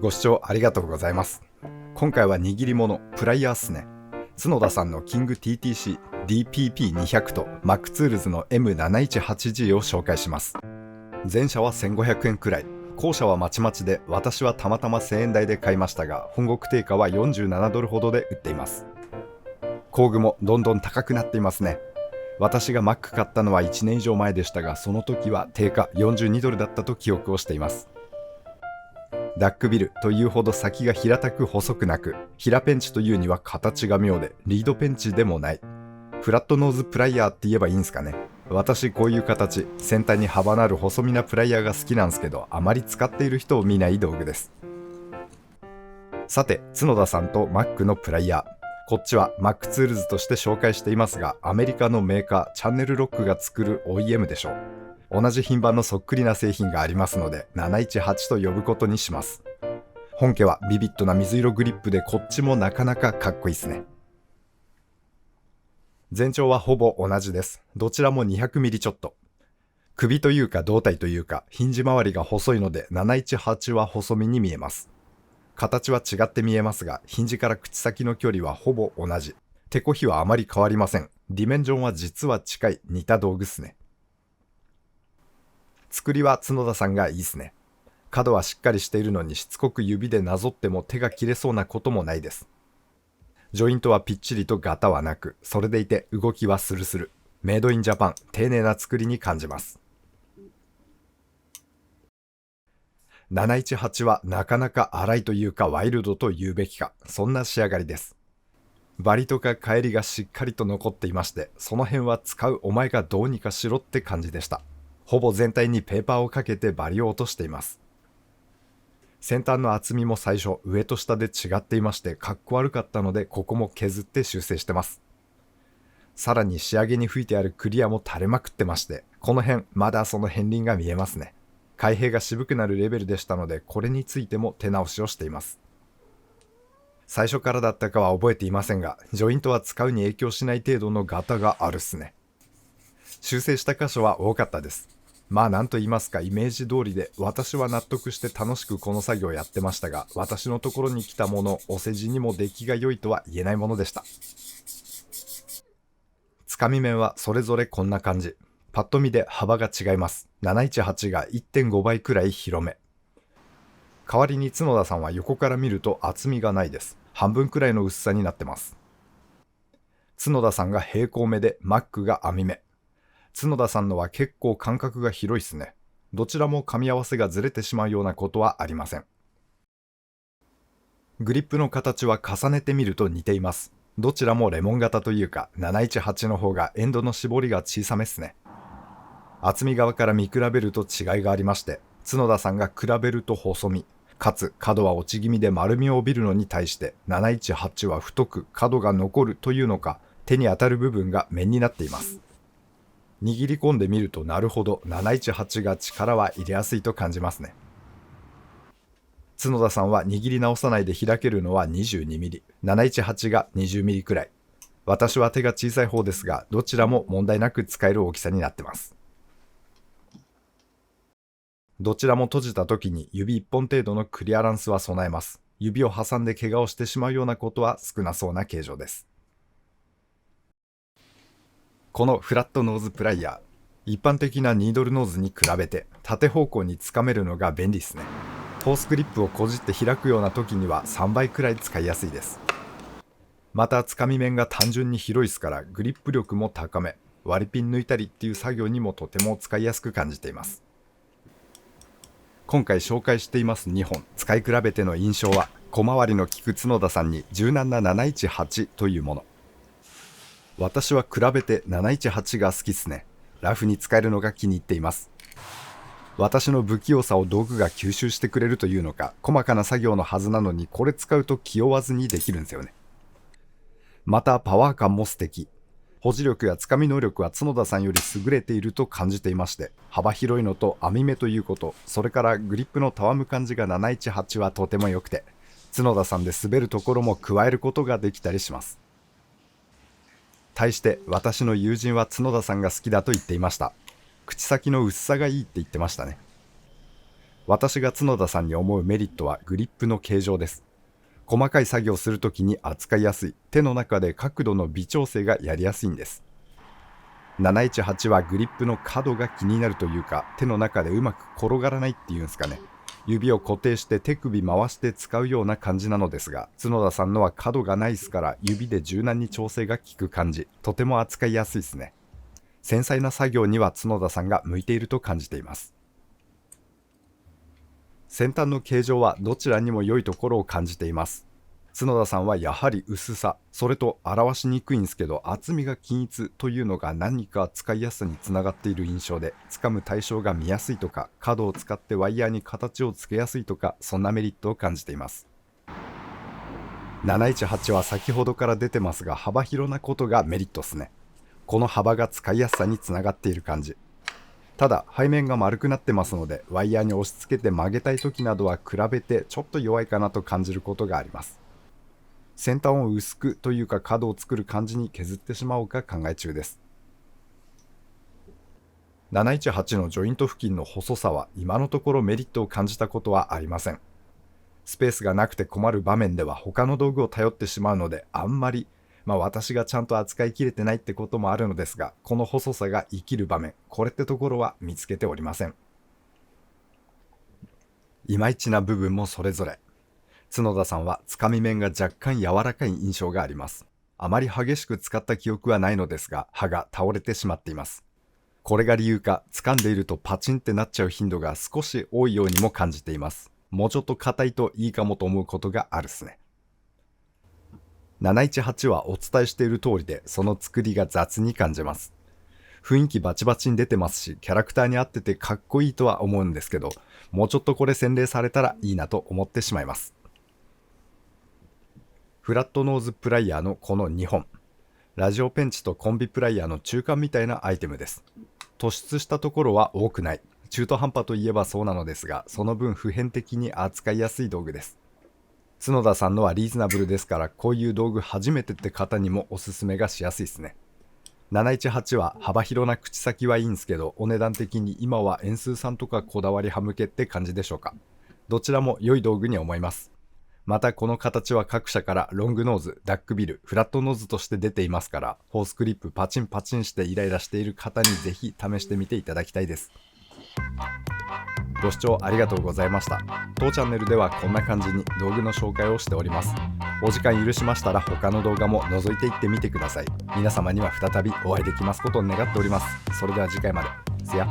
ご視聴ありがとうございます。今回は握り物プライヤーっすね。角田さんのキング TTC DPP200 と Mac ツールズの M718G を紹介します。前者は1500円くらい、後者はまちまちで、私はたまたま1000円台で買いましたが、本国定価は47ドルほどで売っています。工具もどんどん高くなっていますね。私が Mac 買ったのは1年以上前でしたが、その時は定価42ドルだったと記憶をしています。ダックビルというほど先が平たく細くなく、平ペンチというには形が妙で、リードペンチでもない。フラットノーズプライヤーって言えばいいんすかね。私こういう形、先端に幅のある細身なプライヤーが好きなんすけど、あまり使っている人を見ない道具です。さて、角田さんと Mac のプライヤー。こっちは Mac ツールズとして紹介していますが、アメリカのメーカーチャンネルロックが作る OEM でしょう。同じ品番のそっくりな製品がありますので、718と呼ぶことにします。本家はビビッドな水色グリップで、こっちもなかなかかっこいいですね。全長はほぼ同じです。どちらも 200mm ちょっと。首というか胴体というか、ヒンジ周りが細いので718は細身に見えます。形は違って見えますが、ヒンジから口先の距離はほぼ同じ。手こひはあまり変わりません。ディメンジョンは実は近い、似た道具っすね。作りは角田さんがいいっすね。角はしっかりしているのに、しつこく指でなぞっても手が切れそうなこともないです。ジョイントはぴっちりとガタはなく、それでいて動きはスルスル。メイドインジャパン、丁寧な作りに感じます。718はなかなか荒いというかワイルドと言うべきか、そんな仕上がりです。バリとか帰りがしっかりと残っていまして、その辺は使うお前がどうにかしろって感じでした。ほぼ全体にペーパーをかけてバリを落としています。先端の厚みも最初上と下で違っていまして、かっこ悪かったので、ここも削って修正してます。さらに仕上げに吹いてあるクリアも垂れまくってまして、この辺まだその片鱗が見えますね。開閉が渋くなるレベルでしたので、これについても手直しをしています。最初からだったかは覚えていませんが、ジョイントは使うに影響しない程度のガタがあるっすね。修正した箇所は多かったです。まあなんと言いますか、イメージ通りで、私は納得して楽しくこの作業をやってましたが、私のところに来たもの、お世辞にも出来が良いとは言えないものでした。つかみ面はそれぞれこんな感じ。パッと見で幅が違います。718が 1.5 倍くらい広め。代わりに角田さんは横から見ると厚みがないです。半分くらいの薄さになってます。角田さんが平行目で Mac が網目。角田さんのは結構間隔が広いっすね。どちらも噛み合わせがずれてしまうようなことはありません。グリップの形は重ねてみると似ています。どちらもレモン型というか、718の方がエンドの絞りが小さめっすね。厚み側から見比べると違いがありまして、角田さんが比べると細身、かつ角は落ち気味で丸みを帯びるのに対して、718は太く角が残るというのか、手に当たる部分が面になっています。握り込んでみると、なるほど718が力は入れやすいと感じますね。角田さんは握り直さないで開けるのは 22mm、718が 20mm くらい。私は手が小さい方ですが、どちらも問題なく使える大きさになってます。どちらも閉じた時に指1本程度のクリアランスは備えます。指を挟んで怪我をしてしまうようなことは少なそうな形状です。このフラットノーズプライヤー、一般的なニードルノーズに比べて縦方向につかめるのが便利ですね。フォースグリップをこじって開くような時には3倍くらい使いやすいです。またつかみ面が単純に広いですから、グリップ力も高め、割りピン抜いたりっていう作業にもとても使いやすく感じています。今回紹介しています2本、使い比べての印象は、小回りの利く角田さんに柔軟な718というもの。私は比べて718が好きっすね。ラフに使えるのが気に入っています。私の不器用さを道具が吸収してくれるというのか、細かな作業のはずなのにこれ使うと気負わずにできるんですよね。またパワー感も素敵。保持力やつかみ能力は角田さんより優れていると感じていまして、幅広いのと網目ということ、それからグリップのたわむ感じが718はとても良くて、角田さんで滑るところも加えることができたりします。対して私の友人は角田さんが好きだと言っていました。口先の薄さがいいって言ってましたね。私が角田さんに思うメリットはグリップの形状です。細かい作業をするときに扱いやすい、手の中で角度の微調整がやりやすいんです。718はグリップの角が気になるというか、手の中でうまく転がらないっていうんですかね。指を固定して手首回して使うような感じなのですが、角田さんのは角がないですから指で柔軟に調整が効く感じ、とても扱いやすいですね。繊細な作業には角田さんが向いていると感じています。先端の形状はどちらにも良いところを感じています。角田さんはやはり薄さ、それと表しにくいんですけど厚みが均一というのが何か使いやすさにつながっている印象で、掴む対象が見やすいとか、角を使ってワイヤーに形をつけやすいとか、そんなメリットを感じています。718は先ほどから出てますが、幅広なことがメリットですね。この幅が使いやすさにつながっている感じ。ただ背面が丸くなってますので、ワイヤーに押し付けて曲げたい時などは比べてちょっと弱いかなと感じることがあります。先端を薄くというか角を作る感じに削ってしまおうか考え中です。718のジョイント付近の細さは今のところメリットを感じたことはありません。スペースがなくて困る場面では他の道具を頼ってしまうので、あんまり私がちゃんと扱いきれてないってこともあるのですが、この細さが生きる場面、これってところは見つけておりません。いまいちな部分もそれぞれ。角田さんはつかみ面が若干柔らかい印象があります。あまり激しく使った記憶はないのですが、刃が倒れてしまっています。これが理由か、掴んでいるとパチンってなっちゃう頻度が少し多いようにも感じています。もうちょっと硬いといいかもと思うことがあるっすね。718はお伝えしている通りで、その作りが雑に感じます。雰囲気バチバチに出てますし、キャラクターに合っててかっこいいとは思うんですけど、もうちょっとこれ洗練されたらいいなと思ってしまいます。フラットノーズプライヤーのこの2本。ラジオペンチとコンビプライヤーの中間みたいなアイテムです。突出したところは多くない。中途半端といえばそうなのですが、その分普遍的に扱いやすい道具です。角田さんのはリーズナブルですから、こういう道具初めてって方にもおすすめがしやすいですね。718は幅広な口先はいいんですけど、お値段的に今は円数さんとかこだわり派向けって感じでしょうか。どちらも良い道具に思います。またこの形は各社からロングノーズ、ダックビル、フラットノーズとして出ていますから、ホースクリップパチンパチンしてイライラしている方にぜひ試してみていただきたいです。ご視聴ありがとうございました。当チャンネルではこんな感じに道具の紹介をしております。お時間許しましたら他の動画も覗いていってみてください。皆様には再びお会いできますことを願っております。それでは次回まで。せや。